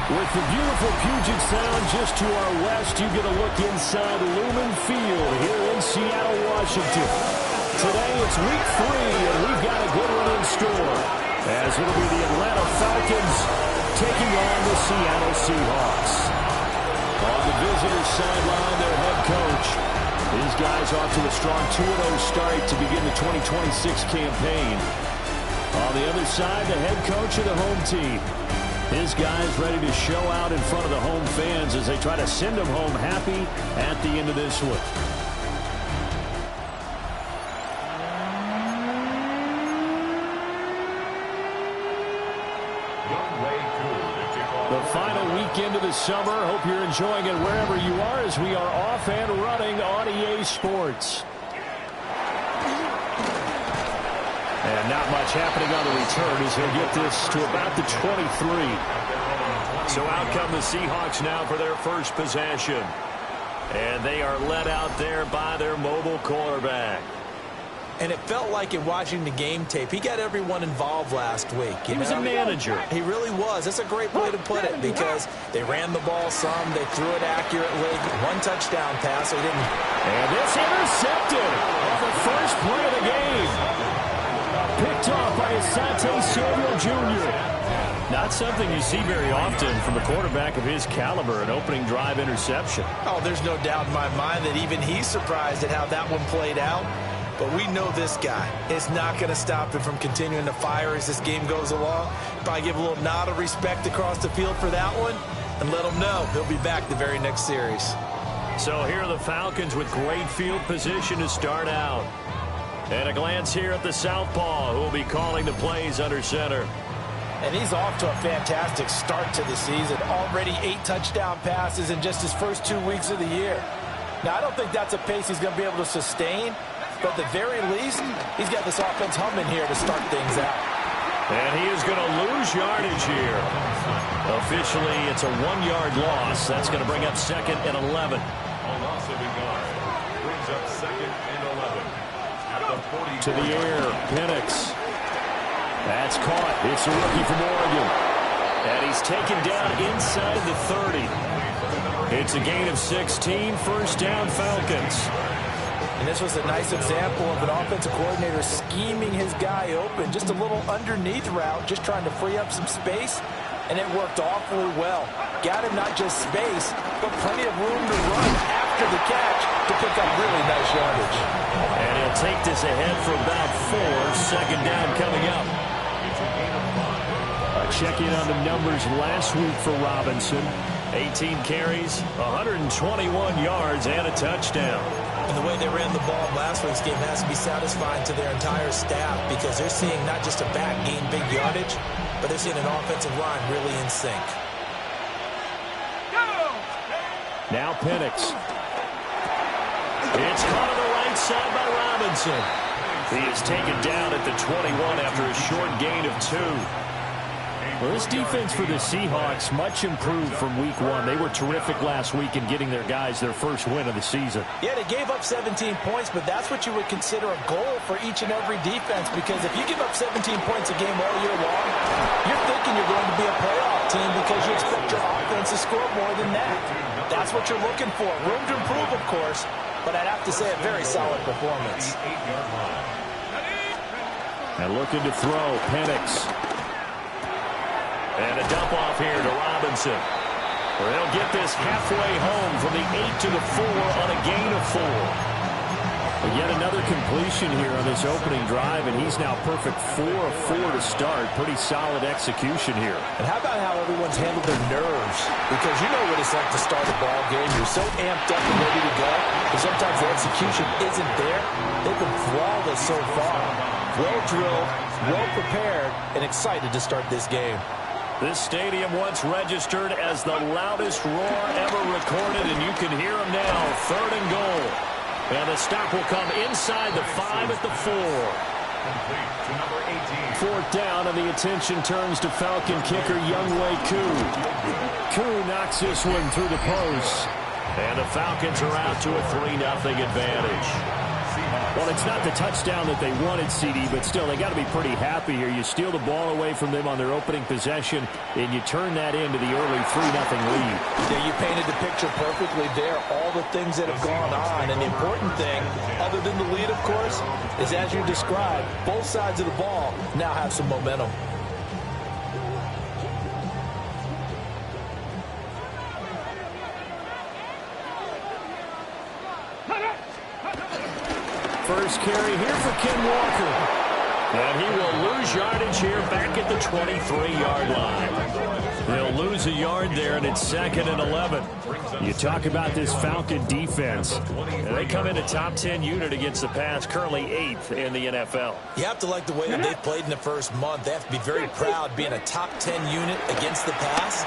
With the beautiful Puget Sound just to our west, you get a look inside Lumen Field here in Seattle, Washington. Today it's week 3, and we've got a good one in store, as it'll be the Atlanta Falcons taking on the Seattle Seahawks. On the visitors' sideline, their head coach. These guys off to a strong 2-0 start to begin the 2026 campaign. On the other side, the head coach of the home team. His guys ready to show out in front of the home fans as they try to send them home happy at the end of this one. The final weekend of the summer. Hope you're enjoying it wherever you are as we are off and running on EA Sports. And not much happening on the return as he'll get this to about the 23. So out come the Seahawks now for their first possession. And they are led out there by their mobile quarterback. And it felt like in watching the game tape, he got everyone involved last week. He was a manager. He really was. That's a great way to put it because they ran the ball some, they threw it accurately. One touchdown pass, they didn't. And this intercepted on the first play of the game. Picked off by Asante Samuel Jr. Not something you see very often from a quarterback of his caliber, an opening drive interception. Oh, there's no doubt in my mind that even he's surprised at how that one played out. But we know this guy is not going to stop him from continuing to fire as this game goes along. Probably give a little nod of respect across the field for that one and let him know he'll be back the very next series. So here are the Falcons with great field position to start out. And a glance here at the southpaw, who will be calling the plays under center. And he's off to a fantastic start to the season. Already 8 touchdown passes in just his first 2 weeks of the year. Now, I don't think that's a pace he's going to be able to sustain, but at the very least, he's got this offense humming here to start things out. And he is going to lose yardage here. Officially, it's a 1-yard loss. That's going to bring up 2nd and 11. A loss of a yard brings up 2nd and 11. To the air, Penix. That's caught. It's a rookie from Oregon. And he's taken down inside the 30. It's a gain of 16, first down Falcons. And this was a nice example of an offensive coordinator scheming his guy open. Just a little underneath route, just trying to free up some space. And it worked awfully well. Got him not just space, but plenty of room to run after the catch to pick up really nice yardage. And he'll take this ahead for about 4. Second down coming up. A check-in on the numbers last week for Robinson. 18 carries, 121 yards, and a touchdown. And the way they ran the ball in last week's game has to be satisfying to their entire staff because they're seeing not just a back gain big yardage, but they're seeing an offensive line really in sync. Now Penix. It's caught on the right side by Robinson. He is taken down at the 21 after a short gain of 2. Well, this defense for the Seahawks much improved from week 1. They were terrific last week in getting their guys their first win of the season. Yeah, they gave up 17 points, but that's what you would consider a goal for each and every defense because if you give up 17 points a game all year long, you're thinking you're going to be a playoff team because you expect your offense to score more than that. That's what you're looking for. Room to improve, of course, but I'd have to say a very solid performance. And looking to throw, Penix. And a dump off here to Robinson. Where he'll get this halfway home from the 8 to the 4 on a gain of 4. But yet another completion here on this opening drive, and he's now perfect 4 of 4 to start. Pretty solid execution here. And how about how everyone's handled their nerves? Because you know what it's like to start a ball game. You're so amped up and ready to go. But sometimes the execution isn't there. They've been flawless so far. Well drilled, well prepared, and excited to start this game. This stadium once registered as the loudest roar ever recorded, and you can hear them now. 3rd and goal. And the stop will come inside the 5 at the 4. Complete to number 18. Fourth down, and the attention turns to Falcon kicker Younghoe Koo. Koo knocks this one through the post. And the Falcons are out to a 3-0 advantage. Well, it's not the touchdown that they wanted, CD, but still, they got to be pretty happy here. You steal the ball away from them on their opening possession, and you turn that into the early 3-0 lead. Yeah, you painted the picture perfectly there, all the things that have gone on. And the important thing, other than the lead, of course, is as you described, both sides of the ball now have some momentum. First carry here for Ken Walker. And he will lose yardage here back at the 23-yard line. They'll lose a yard there, and it's 2nd and 11. You talk about this Falcon defense. And they come in a top 10 unit against the pass, currently 8th in the NFL. You have to like the way that they've played in the first month. They have to be very proud being a top 10 unit against the pass.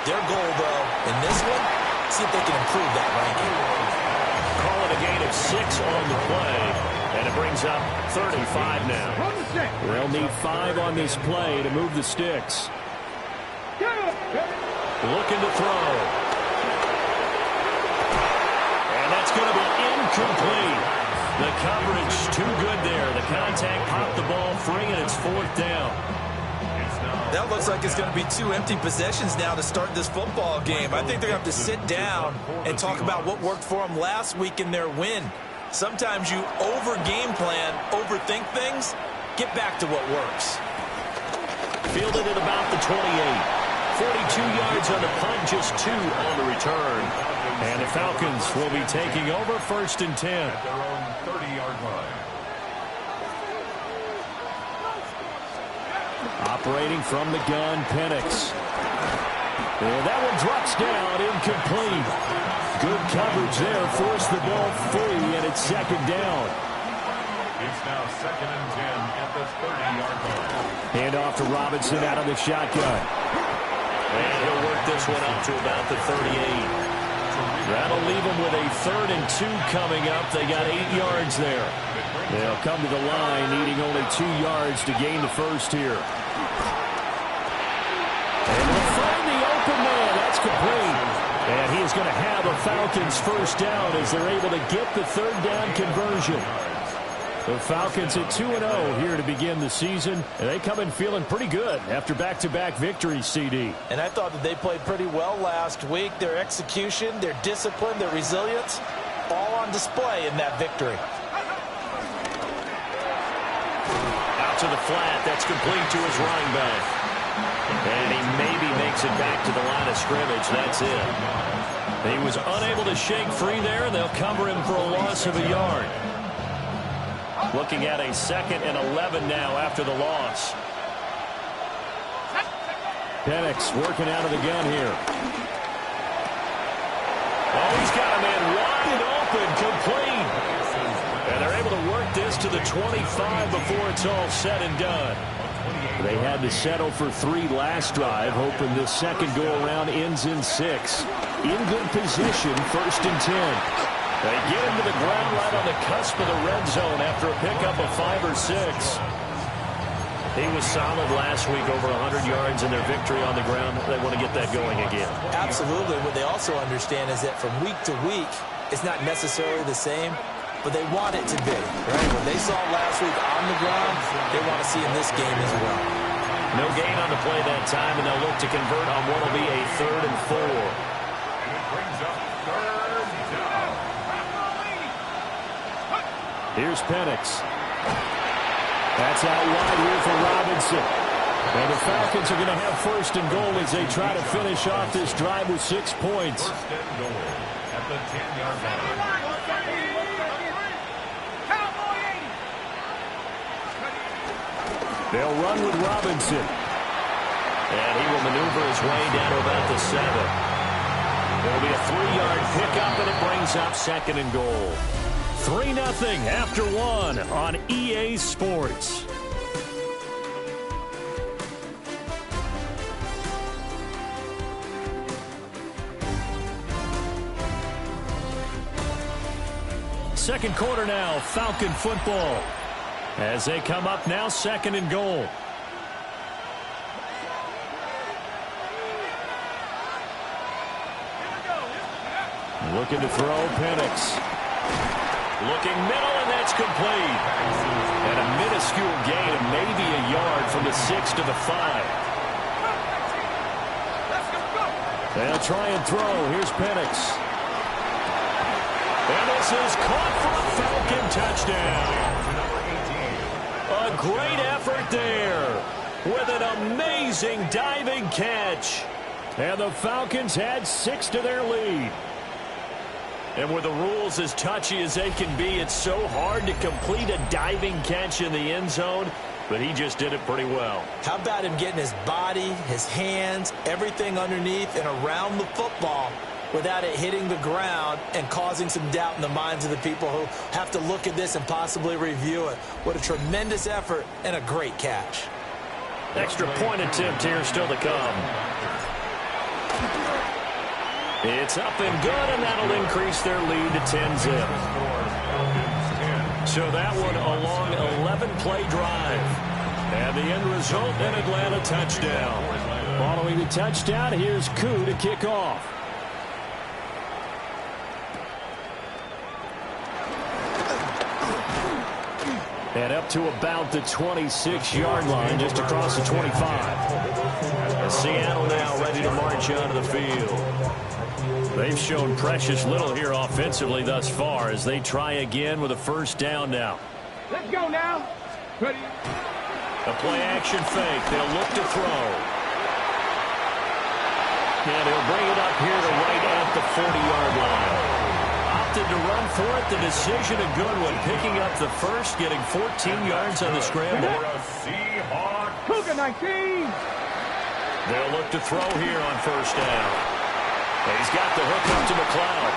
Their goal, though, in this one, see if they can improve that ranking. Call it a gain of 6 on the play. And it brings up 35 now. They'll need 5 on this play to move the sticks. Looking to throw. And that's going to be incomplete. The coverage too good there. The contact popped the ball free, and it's 4th down. That looks like it's going to be 2 empty possessions now to start this football game. I think they're going to have to sit down and talk about what worked for them last week in their win. Sometimes you over-game plan, overthink things, get back to what works. Fielded at about the 28. 42 yards on the punt, just 2 on the return. And the Falcons will be taking over 1st and 10. At their own 30-yard line. Operating from the gun, Penix. And that one drops down, incomplete. Good coverage there, forced the ball free, and it's 2nd down. It's now 2nd and 10 at the 30-yard line. Hand off to Robinson out of the shotgun. And he'll work this one up to about the 38. That'll leave them with a 3rd and 2 coming up. They got 8 yards there. They'll come to the line, needing only 2 yards to gain the first here. And they'll find the open man. That's complete. And he is going to have a Falcons first down as they're able to get the 3rd down conversion. The Falcons at 2-0 here to begin the season. And they come in feeling pretty good after back-to-back victories, CD. And I thought that they played pretty well last week. Their execution, their discipline, their resilience, all on display in that victory. Out to the flat. That's complete to his running back. And he maybe makes it back to the line of scrimmage. That's it. He was unable to shake free there. They'll cover him for a loss of a yard. Looking at a 2nd and 11 now after the loss. Penix working out of the gun here. Oh, he's got a man wide open, complete. And they're able to work this to the 25 before it's all said and done. They had to settle for 3 last drive, hoping this second go-around ends in 6. In good position, 1st and 10. They get him to the ground right on the cusp of the red zone after a pickup of 5 or 6. He was solid last week, over 100 yards in their victory on the ground. They want to get that going again. Absolutely. What they also understand is that from week to week, it's not necessarily the same, but they want it to be, right? What they saw last week on the ground, they want to see in this game as well. No gain on the play that time, and they'll look to convert on what will be a 3rd and 4. And it brings up 3rd down. Here's Penix. That's out wide here for Robinson. And the Falcons are going to have 1st and goal as they try to finish off this drive with 6 points. 1st and goal at the 10-yard line. They'll run with Robinson. And he will maneuver his way down to about the 7. There'll be a 3-yard pickup, and it brings up 2nd and goal. 3-0 after 1 on EA Sports. Second quarter now, Falcon football. As they come up now, 2nd and goal. Looking to throw, Penix. Looking middle, and that's complete. And a minuscule gain of maybe a yard from the 6 to the 5. They'll try and throw. Here's Penix. And this is caught for a Falcon touchdown. A great effort there with an amazing diving catch. And the Falcons had 6 to their lead. And with the rules as touchy as they can be, it's so hard to complete a diving catch in the end zone, but he just did it pretty well. How about him getting his body, his hands, everything underneath and around the football without it hitting the ground and causing some doubt in the minds of the people who have to look at this and possibly review it. What a tremendous effort and a great catch. Extra point attempt here still to come. It's up and good, and that'll increase their lead to 10-zip. So that one a long 11-play drive. And the end result, an Atlanta touchdown. Following the touchdown, here's Koo to kick off. And up to about the 26-yard line, just across the 25. And Seattle now ready to march onto the field. They've shown precious little here offensively thus far as they try again with a 1st down now. Let's go now. Ready. A play-action fake. They'll look to throw. And he'll bring it up here to right at the 40-yard line. Opted to run for it. The decision a good one. Picking up the 1st, getting 14 yards on the scramble. For a Seahawks. Cougar 19. They'll look to throw here on 1st down. He's got the hook up to McLeod.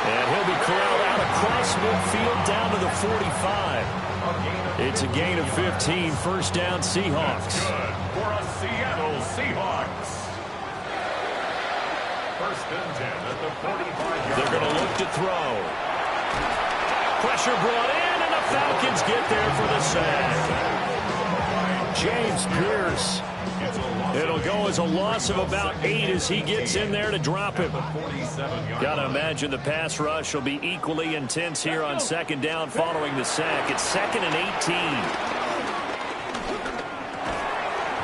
And he'll be corralled out across midfield down to the 45. It's a gain of 15. 1st down, Seahawks. Good for a Seattle Seahawks. 1st and 10 at the 45-yard. They're going to look to throw. Pressure brought in, and the Falcons get there for the sack. James Pierce. It'll go as a loss of about 8 as he gets in there to drop him. Got to imagine the pass rush will be equally intense here on 2nd down following the sack. It's 2nd and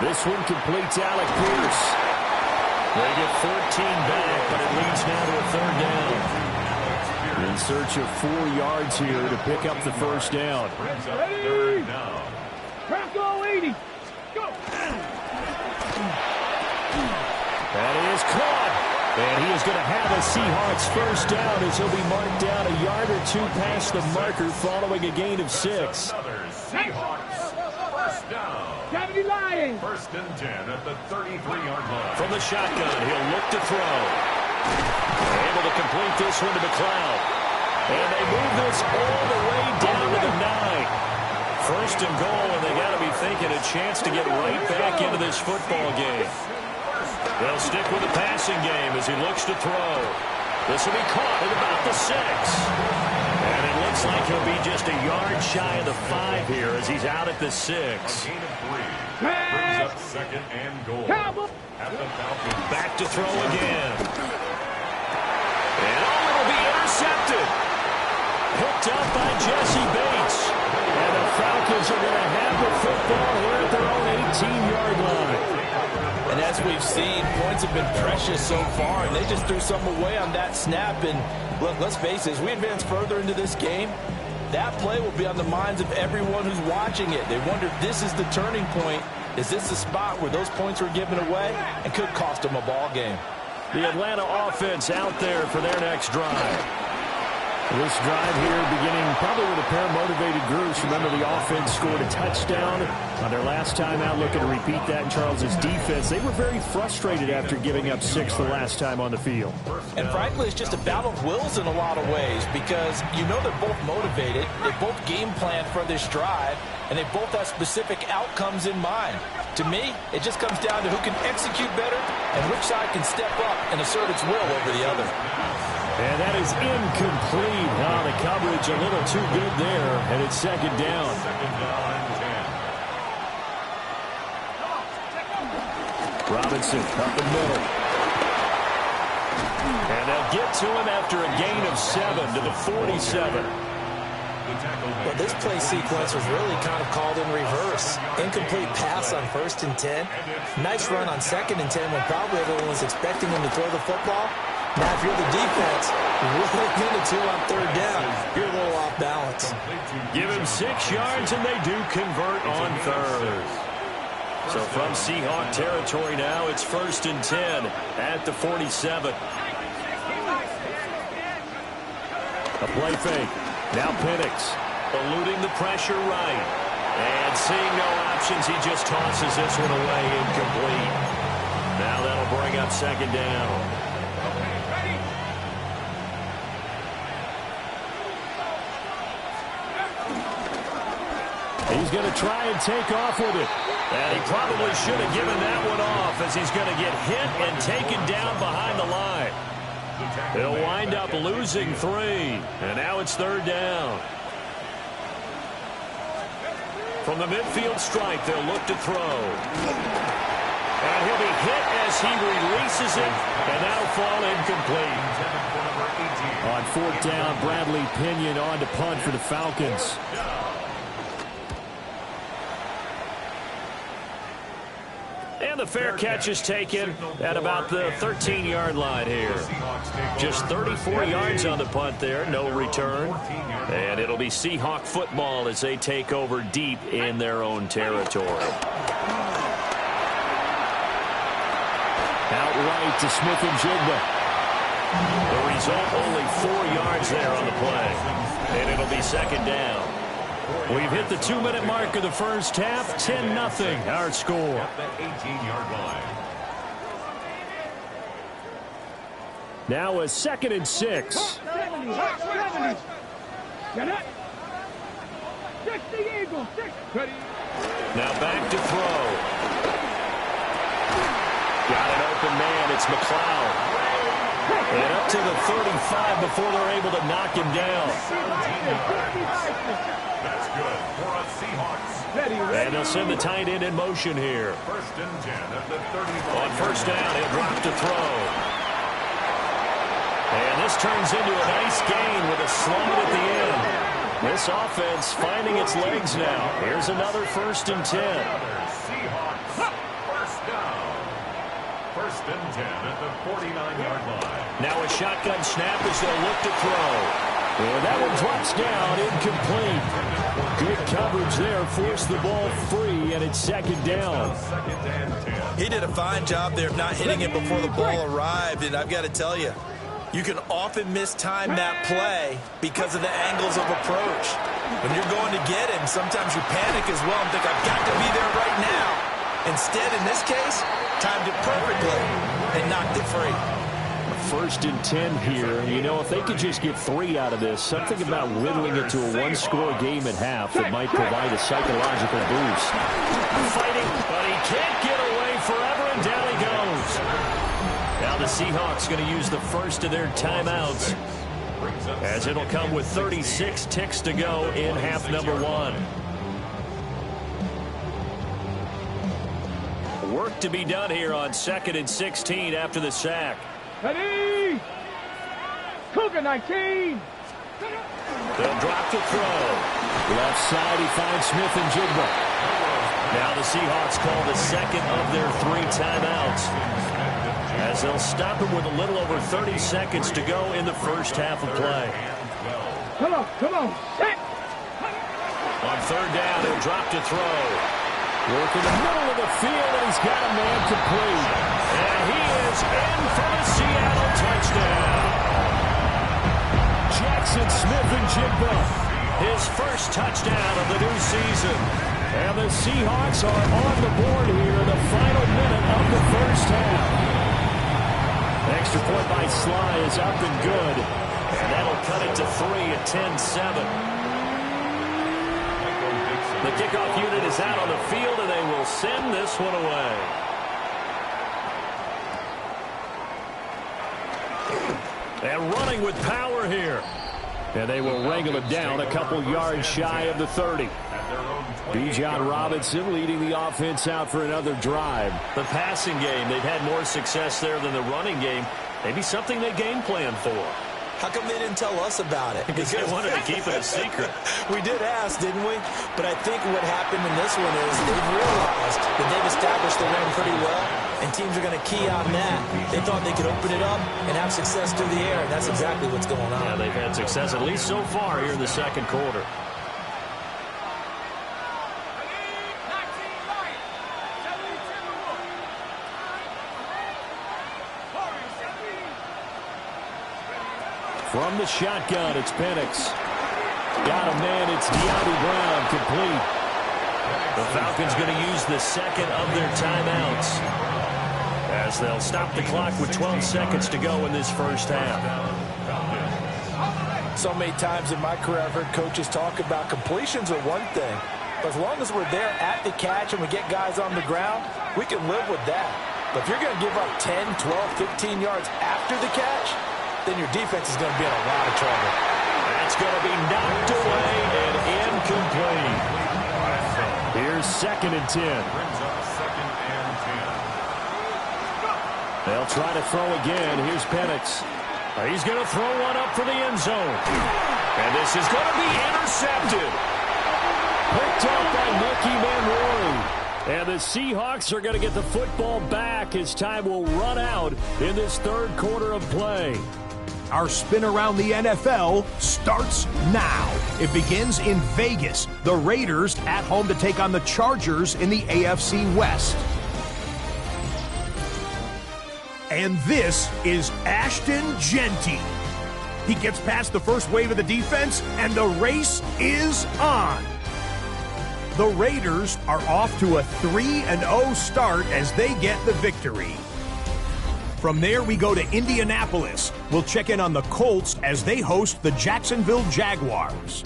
18. This one completes Alec Pierce. They get 14 back, but it leads now to a 3rd down. In search of 4 yards here to pick up the 1st down. Ready. Bronco 80. Go. That is caught. And he is going to have a Seahawks 1st down as he'll be marked down a yard or 2 past the marker following a gain of 6. Another Seahawks 1st down. 70 Lions. 1st and 10 at the 33-yard line. From the shotgun, he'll look to throw. Able to complete this one to McLeod. And they move this all the way down to the 9. 1st and goal, and they got to be thinking a chance to get right back into this football game. They'll stick with the passing game as he looks to throw. This will be caught at about the 6. And it looks like he'll be just a yard shy of the 5 here as he's out at the 6. Gain of 3. Brings up 2nd and goal. At the Falcons. Back to throw again. And it'll be intercepted. Hooked up by Jesse Bates. And the Falcons are going to have the football here at their own 18-yard line. And as we've seen, points have been precious so far, and they just threw some away on that snap. And look, let's face it, as we advance further into this game, that play will be on the minds of everyone who's watching it. They wonder if this is the turning point. Is this the spot where those points were given away and could cost them a ball game? The Atlanta offense out there for their next drive. This drive here beginning probably with a pair of motivated groups. Remember, the offense scored a touchdown on their last time out. Looking to repeat that in Charles's defense. They were very frustrated after giving up 6 the last time on the field. And frankly, it's just a battle of wills in a lot of ways because you know they're both motivated. They both game plan for this drive, and they both have specific outcomes in mind. To me, it just comes down to who can execute better and which side can step up and assert its will over the other. And that is incomplete. Oh, the coverage a little too good there, and it's second down. Second down and 10. Robinson up the middle. And they'll get to him after a gain of 7 to the 47. Well, this play sequence was really kind of called in reverse. Incomplete pass on 1st and 10. Nice run on 2nd and 10 when probably everyone was expecting him to throw the football. Now, if you're the defense, really into 2 on 3rd down, you're a little off balance. Give him 6 yards, and they do convert on 3rd. So from Seahawk territory now, it's 1st and 10 at the 47. A play fake. Now Penix eluding the pressure right. And seeing no options, he just tosses this one away incomplete. Now that'll bring up 2nd down. He's going to try and take off with it. And he probably should have given that one off as he's going to get hit and taken down behind the line. He'll wind up losing 3. And now it's 3rd down. From the midfield stripe, they'll look to throw. And he'll be hit as he releases it. And that'll fall incomplete. On 4th down, Bradley Pinion on to punt for the Falcons. And the fair catch is taken at about the 13-yard line here. Just 34 yards on the punt there, no return. And it'll be Seahawk football as they take over deep in their own territory. Outright to Smith-Njigba. The result, only 4 yards there on the play. And it'll be 2nd down. We've hit the 2-minute mark of the first half. 10-0 our score. At the 18-yard line. Now a 2nd and 6. 70. Get it. 60 Eagles. 6. Ready. Now back to throw. Got an open man. It's McLeod. And up to the 35 before they're able to knock him down. That's good for a Seahawks. And they'll send the tight end in motion here. 1st and 10 at the 35. On 1st down, he'll drop to throw. And this turns into a nice gain with a slide at the end. This offense finding its legs now. Here's another 1st and 10. Seahawks. 1st down. 1st and 10 at the 49-yard line. Now a shotgun snap as they'll look to throw. And that one drops down, incomplete. Good coverage there, forced the ball free, and it's 2nd down. 2nd and 10. He did a fine job there of not hitting it before the ball arrived, and I've got to tell you, you can often mistime that play because of the angles of approach. When you're going to get him, sometimes you panic as well and think, I've got to be there right now. Instead, in this case, timed it perfectly and knocked it free. 1st and 10 here. You know, if they could just get 3 out of this, something about whittling it to a 1-score game at half that might provide a psychological boost. Fighting, but he can't get away forever, and down he goes. Now the Seahawks going to use the first of their timeouts, as it'll come with 36 ticks to go in half number 1. Work to be done here on 2nd and 16 after the sack. Ready. Cougar 19. They'll drop to throw. Left side, he finds Smith-Njigba. Now the Seahawks call the 2nd of their 3 timeouts, as they'll stop him with a little over 30 seconds to go in the first half of play. Come on. Set. On 3rd down, he'll drop to throw. Work in the middle of the field, and he's got a man complete. And he is in for the Seattle touchdown. Jackson Smith-Njigba, his first touchdown of the new season. And the Seahawks are on the board here in the final minute of the first half. Extra point by Sly is up and good. And that'll cut it to 3 at 10-7. The kickoff unit is out on the field, and they will send this one away. And running with power here. And they will wrangle it down a couple yards shy of the 30. Bijan Robinson leading the offense out for another drive. The passing game, they've had more success there than the running game. Maybe something they game plan for. How come they didn't tell us about it? Because they wanted to keep it a secret. We did ask, didn't we? But I think what happened in this one is they've realized that they've established the run pretty well, and teams are going to key on that. They thought they could open it up and have success through the air, and that's exactly what's going on. Yeah, they've had success at least so far here in the second quarter. From the shotgun, it's Penix. Got a man, it's De'Ami Brown, complete. The Falcons going to use the second of their timeouts as they'll stop the clock with 12 seconds to go in this first half. So many times in my career I've heard coaches talk about completions are one thing. But as long as we're there at the catch and we get guys on the ground, we can live with that. But if you're going to give up 10, 12, 15 yards after the catch, then your defense is going to be in a lot of trouble. That's going to be knocked away and incomplete. Here's 2nd and 10. They'll try to throw again. Here's Penix. He's going to throw one up for the end zone. And this is going to be intercepted. Picked up by Nicky Manwari. And the Seahawks are going to get the football back as time will run out in this third quarter of play. Our spin around the NFL starts now. It begins in Vegas. The Raiders at home to take on the Chargers in the AFC West. And this is Ashton Genty. He gets past the first wave of the defense, and the race is on. The Raiders are off to a 3-0 start as they get the victory. From there, we go to Indianapolis. We'll check in on the Colts as they host the Jacksonville Jaguars.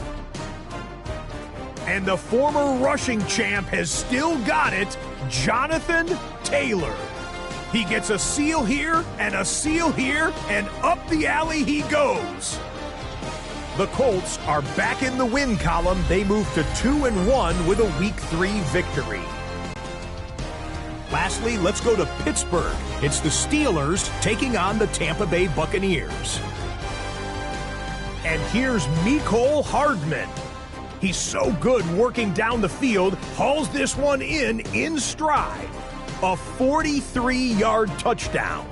And the former rushing champ has still got it, Jonathan Taylor. He gets a seal here, and up the alley he goes. The Colts are back in the win column. They move to 2-1 with a Week 3 victory. Lastly, let's go to Pittsburgh. It's the Steelers taking on the Tampa Bay Buccaneers. And here's Mecole Hardman. He's so good working down the field, hauls this one in stride. A 43-yard touchdown.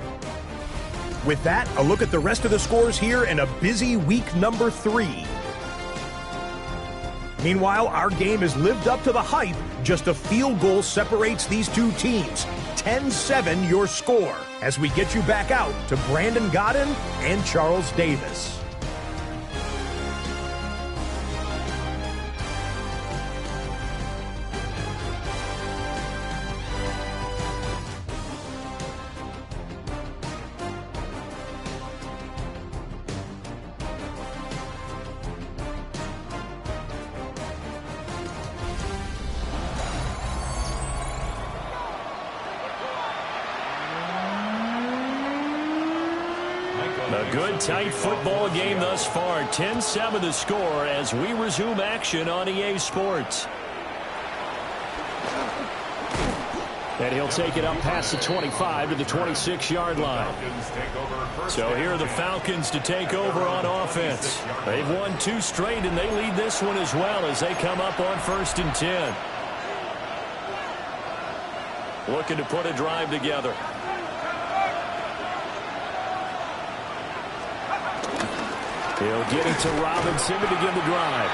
With that, a look at the rest of the scores here in a busy week number 3. Meanwhile, our game has lived up to the hype. Just a field goal separates these two teams. 10-7 your score as we get you back out to Brandon Godden and Charles Davis. A good, tight football game thus far. 10-7 the score as we resume action on EA Sports. And he'll take it up past the 25 to the 26-yard line. So here are the Falcons to take over on offense. They've won 2 straight, and they lead this one as well as they come up on 1st and 10. Looking to put a drive together. He'll get it to Robinson to begin the drive.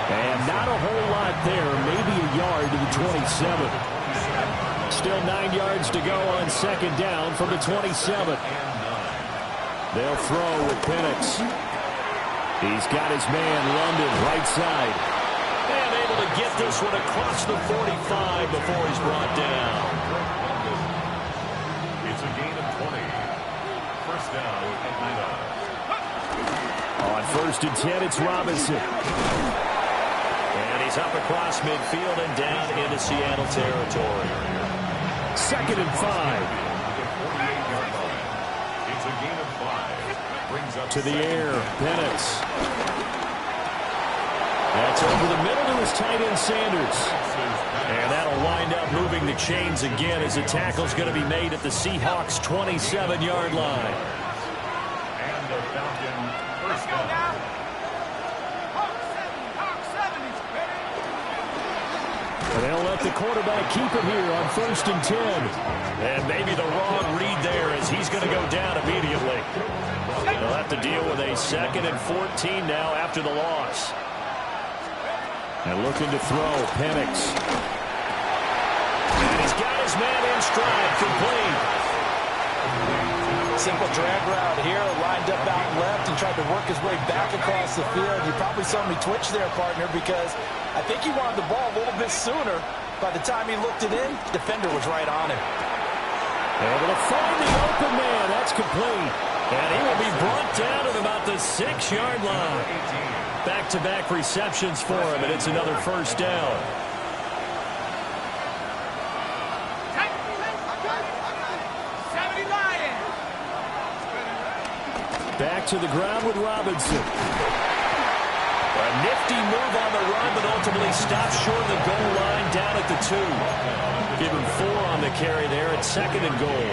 And not a whole lot there, maybe a yard to the 27. Still 9 yards to go on 2nd down from the 27. They'll throw with Penix. He's got his man, London, right side. And able to get this one across the 45 before he's brought down. It's a gain of 20. First down, Atlanta. On 1st and 10, it's Robinson. And he's up across midfield and down into Seattle territory. 2nd and 5. It's a gain of 5. Brings up to the air. Penix. That's over the middle to his tight end, Sanders. And that'll wind up moving the chains again as the tackle's going to be made at the Seahawks' 27-yard line. And the Falcon first down. They'll let the quarterback keep it here on 1st and 10. And maybe the wrong read there as he's going to go down immediately. They'll have to deal with a 2nd and 14 now after the loss. And looking to throw, Penix. And he's got his man in stride, complete. Simple drag route here, lined up out left and tried to work his way back across the field. You probably saw me twitch there, partner, because I think he wanted the ball a little bit sooner. By the time he looked it in, defender was right on him. Able to find the open man. That's complete. And he will be brought down at about the 6-yard line. Back-to-back receptions for him, and it's another first down. Back to the ground with Robinson. A nifty move on the run, but ultimately stopped short of the goal line down at the 2. Give him 4 on the carry there at 2nd and goal.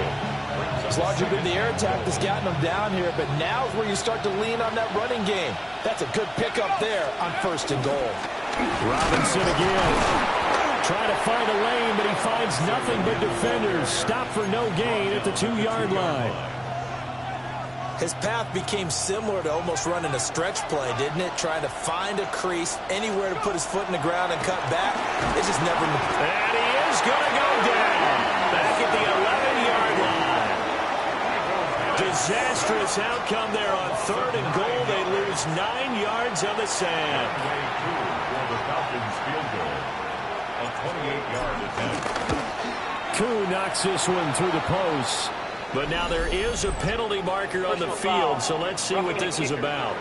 It's largely been the air attack that's gotten him down here, but now is where you start to lean on that running game. That's a good pickup there on 1st and goal. Robinson again. Trying to find a lane, but he finds nothing but defenders. Stop for no gain at the 2-yard line. His path became similar to almost running a stretch play, didn't it? Trying to find a crease, anywhere to put his foot in the ground and cut back. It just never... And he is going to go down. Back at the 11-yard line. Disastrous outcome there on 3rd and goal. They lose 9 yards on the sand. For the Falcons field goal. A 28-yard attempt. Koo knocks this one through the post. But now there is a penalty marker on the field, so let's see what this is about.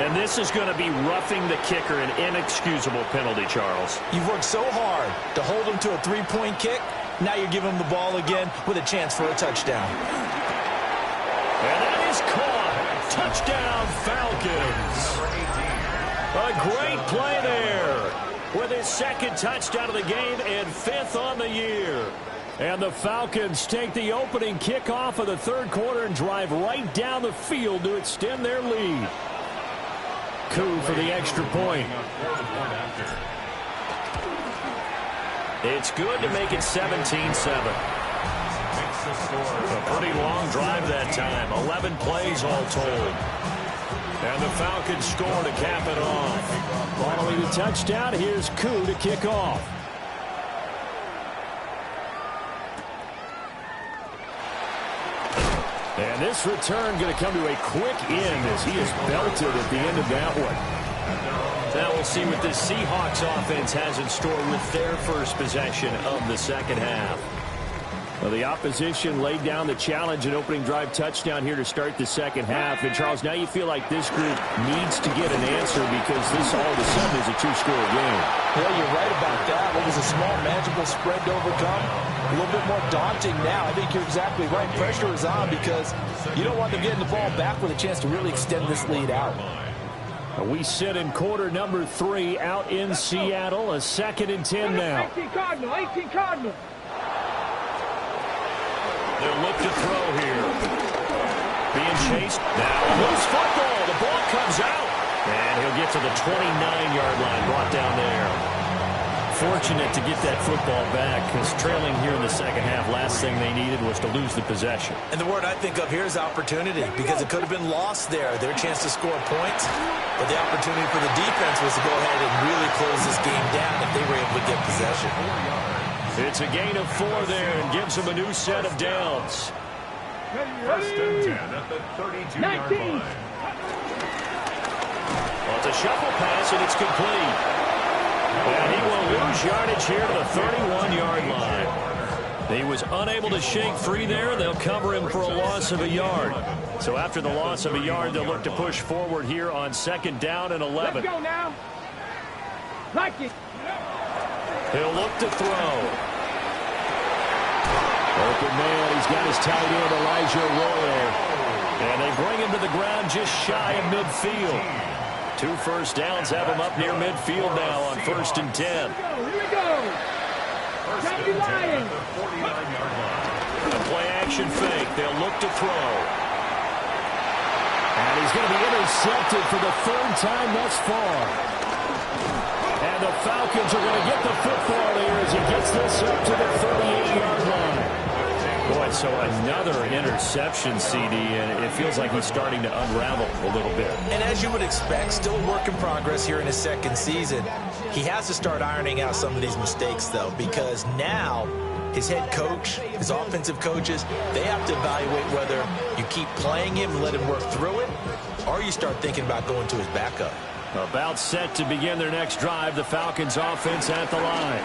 And this is going to be roughing the kicker, an inexcusable penalty, Charles. You've worked so hard to hold him to a 3-point kick. Now you're giving him the ball again with a chance for a touchdown. And that is caught. Touchdown, Falcons. A great play there. With his 2nd touchdown of the game and 5th on the year. And the Falcons take the opening kickoff of the 3rd quarter and drive right down the field to extend their lead. Koo for the extra point. It's good to make it 17-7. A pretty long drive that time. 11 plays all told. And the Falcons score to cap it off. Following the touchdown, here's Koo to kick off. And this return going to come to a quick end as he is belted at the end of that one. Now we'll see what this Seahawks offense has in store with their first possession of the 2nd half. Well, the opposition laid down the challenge and opening drive touchdown here to start the 2nd half. And, Charles, now you feel like this group needs to get an answer because this all of a sudden is a 2-score game. Yeah, you're right about that. It was a small, manageable spread to overcome. A little bit more daunting now. I think you're exactly right. Pressure is on because you don't want them getting the ball back with a chance to really extend this lead out. We sit in quarter number 3 out in Seattle. A 2nd and 10 now. 18 Cardinal, 18 Cardinal. They'll look to throw here. Being chased. Now a loose football. The ball comes out. And he'll get to the 29-yard line. Brought down there. Fortunate to get that football back because trailing here in the 2nd half, last thing they needed was to lose the possession. And the word I think of here is opportunity because it could have been lost there. Their chance to score points. But the opportunity for the defense was to go ahead and really close this game down if they were able to get possession. It's a gain of 4 there and gives them a new set of downs. First and 10 at the 32-yard line. Well, it's a shuffle pass, and it's complete. And he will lose yardage here to the 31-yard line. He was unable to shake free there. They'll cover him for a loss of a yard. So after the loss of a yard, they'll look to push forward here on 2nd down and 11. Let's go now. Like it. He'll look to throw. Open man, he's got his tight end, Elijah Arroyo. And they bring him to the ground just shy of midfield. 2 first downs have him up near midfield now on 1st and 10. Here we go. First and 10 at the 49-yard line. A play action fake. They'll look to throw. And he's going to be intercepted for the 3rd time thus far. And the Falcons are going to get the football here as he gets this up to the 38-yard line. Boy, so another interception, CD, and it feels like he's starting to unravel a little bit. And as you would expect, still a work in progress here in his 2nd season. He has to start ironing out some of these mistakes, though, because now his head coach, his offensive coaches, they have to evaluate whether you keep playing him and let him work through it, or you start thinking about going to his backup. About set to begin their next drive, the Falcons offense at the line.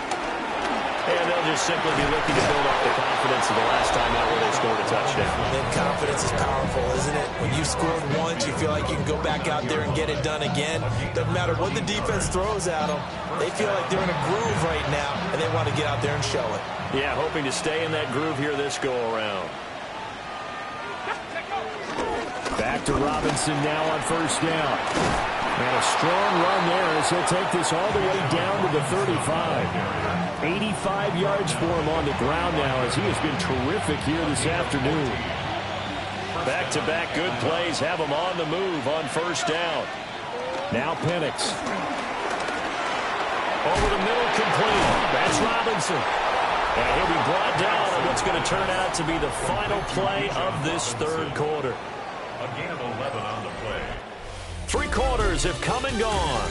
And they'll just simply be looking to build off the confidence of the last time out where they scored a touchdown. And confidence is powerful, isn't it? When you've scored once, you feel like you can go back out there and get it done again. Doesn't matter what the defense throws at them. They feel like they're in a groove right now, and they want to get out there and show it. Yeah, hoping to stay in that groove here this go-around. Back to Robinson now on 1st down. And a strong run there as he'll take this all the way down to the 35. 85 yards for him on the ground now as he has been terrific here this afternoon. Back-to-back good plays have him on the move on 1st down. Now Penix. Over the middle, complete. That's Robinson. And he'll be brought down on what's going to turn out to be the final play of this 3rd quarter. A gain of 11 on the play. 3 quarters have come and gone.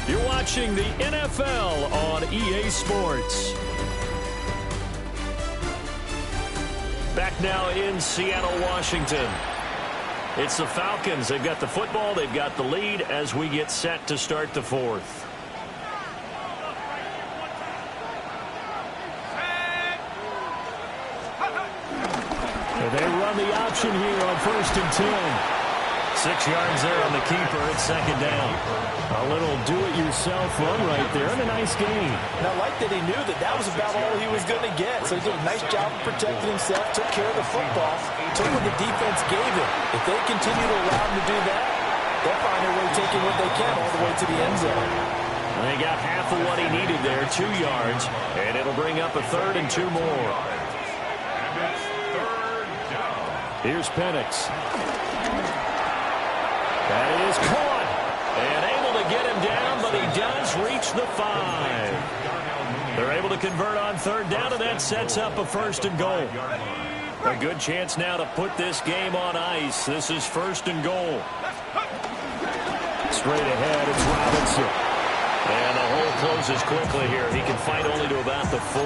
You're watching the NFL on EA Sports. Back now in Seattle, Washington. It's the Falcons. They've got the football. They've got the lead as we get set to start the 4th. And they run the option here on 1st and 10. 6 yards there on the keeper. It's 2nd down. A little do-it-yourself run right there and a nice gain. And I like that he knew that that was about all he was going to get. So he did a nice job of protecting himself, took care of the football, took what the defense gave him. If they continue to allow him to do that, they'll find their way taking what they can all the way to the end zone. They got half of what he needed there, 2 yards, and it'll bring up a 3rd and 2 more. And it's 3rd down. Here's Penix. That is caught. And able to get him down, but he does reach the 5. They're able to convert on 3rd down, and that sets up a 1st and goal. A good chance now to put this game on ice. This is 1st and goal. Straight ahead, it's Robinson. And the hole closes quickly here. He can fight only to about the 4.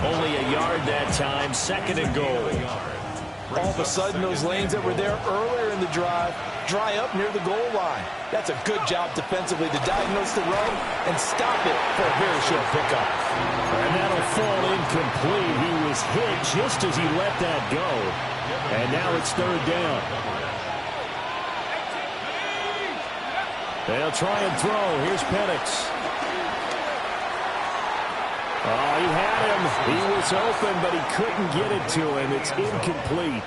Only a yard that time, 2nd and goal. All of a sudden, those lanes that were there earlier in the drive dry up near the goal line. That's a good job defensively to diagnose the run and stop it for a very short pickup. And that'll fall incomplete. He was hit just as he let that go. And now it's 3rd down. They'll try and throw. Here's Penix. Oh, he had him. He was open, but he couldn't get it to him. It's incomplete.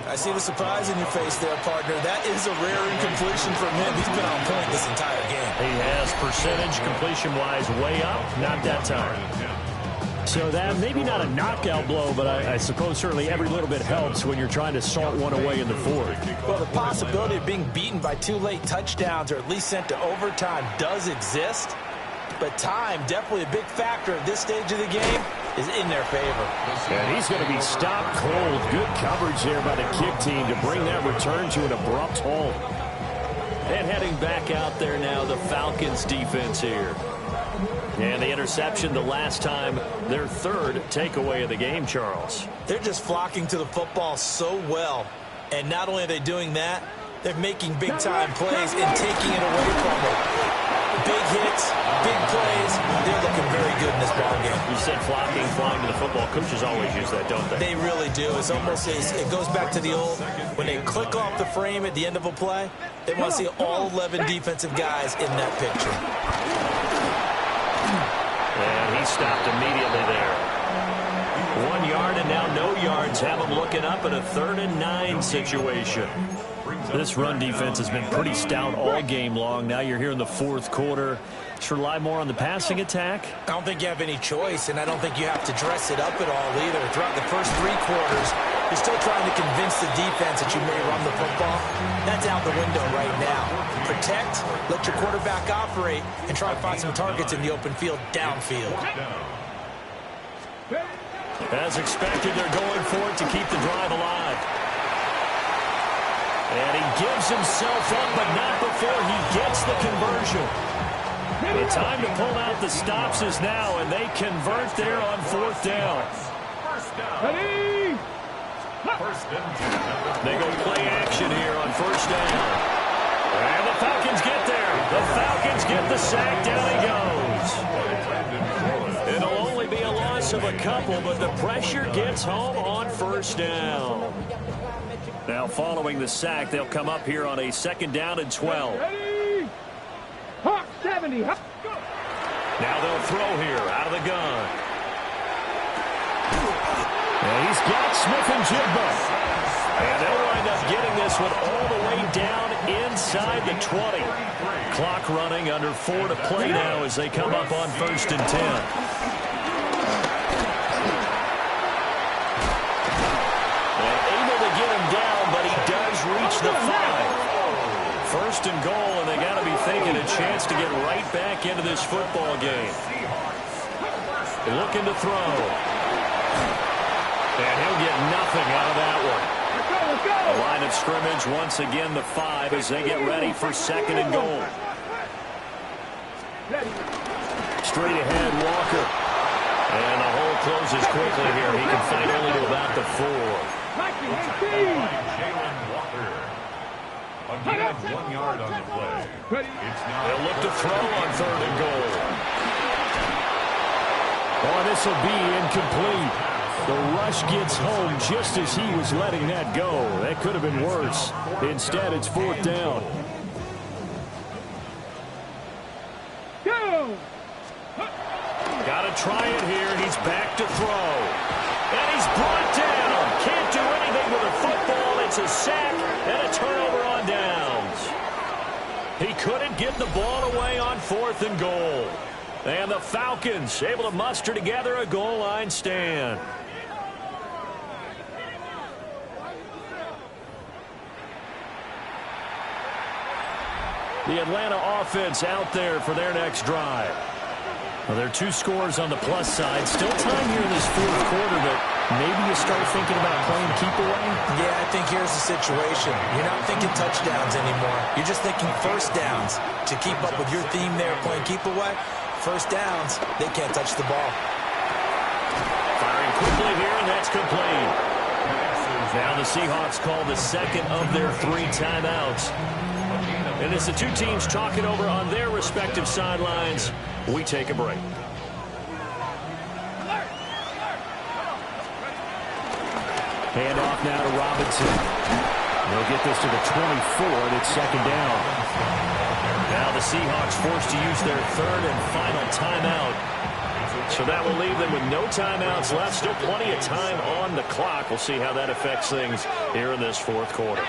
I see the surprise in your face there, partner. That is a rare incompletion from him. He's been on point this entire game. He has percentage completion-wise way up. Not that time. So that maybe not a knockout blow, but I suppose certainly every little bit helps when you're trying to salt one away in the 4th. Well, the possibility of being beaten by 2 late touchdowns or at least sent to overtime does exist. But time, definitely a big factor at this stage of the game, is in their favor. And he's going to be stopped cold. Good coverage there by the kick team to bring that return to an abrupt halt. And heading back out there now, the Falcons defense here. And the interception the last time, their 3rd takeaway of the game, Charles. They're just flocking to the football so well. And not only are they doing that, they're making big-time plays and taking it away from them. Big hits, big plays. They're looking very good in this ballgame. You said flocking, flying to the football. Coaches always use that, don't they? They really do. It's almost it goes back to the old, when they click off the frame at the end of a play, they want to see all 11 defensive guys in that picture. And he stopped immediately there. 1 now no yards. Have them looking up at a 3rd and 9 situation. This run defense has been pretty stout all game long. Now you're here in the 4th quarter. Should rely more on the passing attack? I don't think you have any choice, and I don't think you have to dress it up at all either. Throughout the first 3 quarters, you're still trying to convince the defense that you may run the football. That's out the window right now. Protect, let your quarterback operate, and try to find some targets in the open field downfield. As expected, they're going for it to keep the drive alive. And he gives himself up, but not before he gets the conversion. The time to pull out the stops is now, and they convert there on 4th down. Ready? They go play action here on 1st down. And the Falcons get there. The Falcons get the sack. Down he goes. It'll only be a loss of a couple, but the pressure gets home on 1st down. Now following the sack, they'll come up here on a 2nd down and 12. Ready? Hawk 70. Go. Now they'll throw here out of the gun. And he's got Smith-Njigba. And they'll wind up getting this one all the way down inside the 20. Clock running, under 4 to play now as they come up on 1st and 10. Reach the 5. 1st and goal, and they got to be thinking a chance to get right back into this football game. Looking to throw. And he'll get nothing out of that one. The line of scrimmage once again the 5 as they get ready for 2nd and goal. Straight ahead, Walker. And the hole closes quickly here. He can fight only to about the 4. Again, 1 yard on the play. They'll look to throw on 3rd and goal. Oh, this will be incomplete. The rush gets home just as he was letting that go. That could have been worse. Instead, it's 4th down. Go! Got to try it here. He's back to throw. And he's brought down. Can't do anything with a football. It's a sack and a turnover on downs. He couldn't get the ball away on 4th and goal. And the Falcons able to muster together a goal line stand. The Atlanta offense out there for their next drive. Well, there are 2 scores on the plus side. Still time here in this 4th quarter, but maybe you start thinking about playing keep away? Yeah, I think here's the situation. You're not thinking touchdowns anymore. You're just thinking 1st downs. To keep up with your theme there, playing keep away, 1st downs, they can't touch the ball. Firing quickly here, and that's complete. Now the Seahawks call the 2nd of their 3 timeouts. And as the 2 teams talk it over on their respective sidelines, we take a break. Hand off now to Robinson. They'll get this to the 24, and it's 2nd down. Now the Seahawks forced to use their 3rd and final timeout. So that will leave them with no timeouts left. Still plenty of time on the clock. We'll see how that affects things here in this 4th quarter.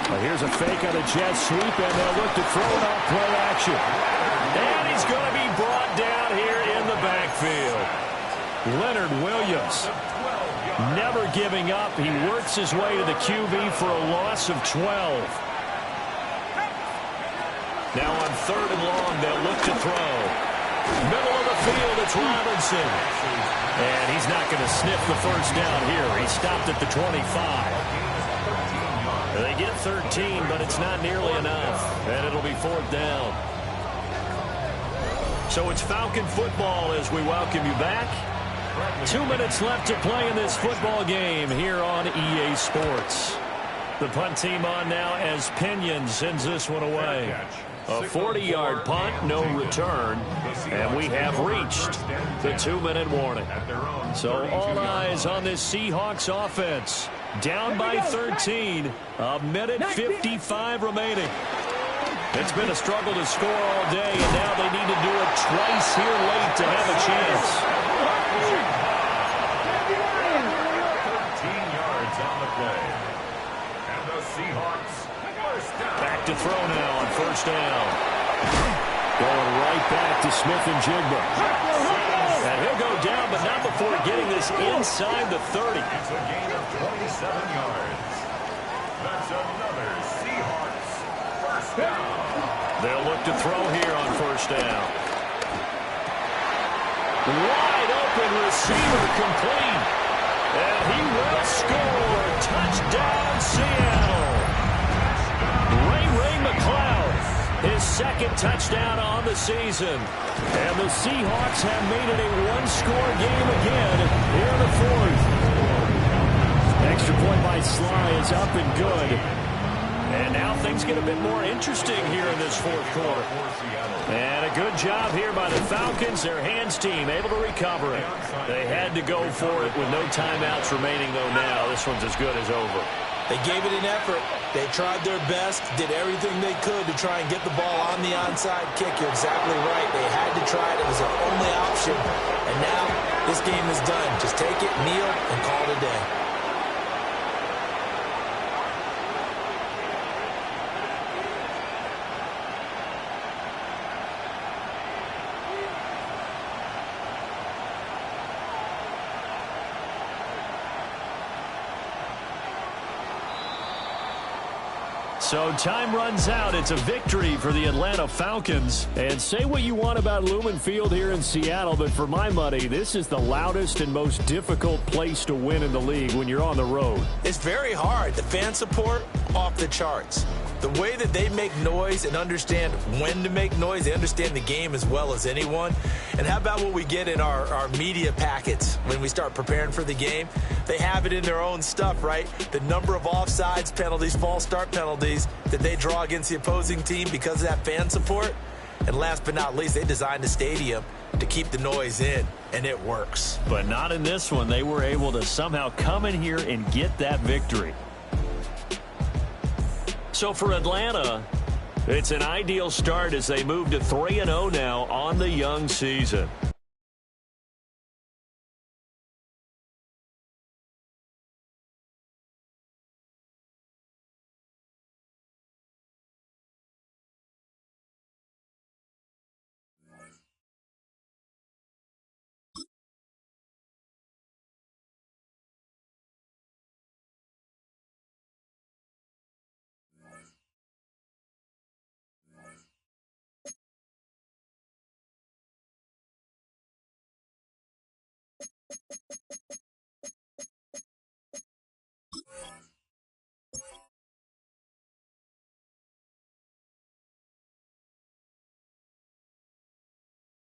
Well, here's a fake on a jet sweep, and they'll look to throw it off play action. And he's going to be brought down here in the backfield. Leonard Williams, never giving up. He works his way to the QB for a loss of 12. Now on 3rd and long, they'll look to throw. Middle of the field, it's Robinson. And he's not going to sniff the 1st down here. He stopped at the 25. They get 13, but it's not nearly enough. And it'll be 4th down. So it's Falcon football as we welcome you back. 2 minutes left to play in this football game here on EA Sports. The punt team on now as Pinion sends this one away. A 40-yard punt, no return, and we have reached the 2-minute warning. So all eyes on this Seahawks offense. Down by 13, a minute 55 remaining. It's been a struggle to score all day, and now they need to do it twice here late to have a chance. Seahawks, first down. Back to throw now on first down. Going right back to Smith-Njigba. And he'll go down, but not before getting this inside the 30. It's a gain of 27 yards. That's another Seahawks first down. They'll look to throw here on first down. Wide open receiver complete. And he will score. Touchdown, Seattle. Ray McCloud, his second touchdown on the season. And the Seahawks have made it a one-score game again here in the fourth. Extra point by Sly is up and good. And now things get a bit more interesting here in this fourth quarter. And a good job here by the Falcons. Their hands team able to recover it. They had to go for it with no timeouts remaining, though now. This one's as good as over. They gave it an effort. They tried their best, did everything they could to try and get the ball on the onside kick. You're exactly right. They had to try it. It was their only option. And now this game is done. Just take it, kneel, and call it a day. So time runs out. It's a victory for the Atlanta Falcons. And say what you want about Lumen Field here in Seattle, but for my money, this is the loudest and most difficult place to win in the league when you're on the road. It's very hard. The fan support, off the charts. The way that they make noise and understand when to make noise, they understand the game as well as anyone. And how about what we get in our media packets when we start preparing for the game? They have it in their own stuff, right? The number of offsides penalties, false start penalties that they draw against the opposing team because of that fan support. And last but not least, they designed the stadium to keep the noise in, and it works. But not in this one. They were able to somehow come in here and get that victory. So for Atlanta, it's an ideal start as they move to 3-0 now on the young season.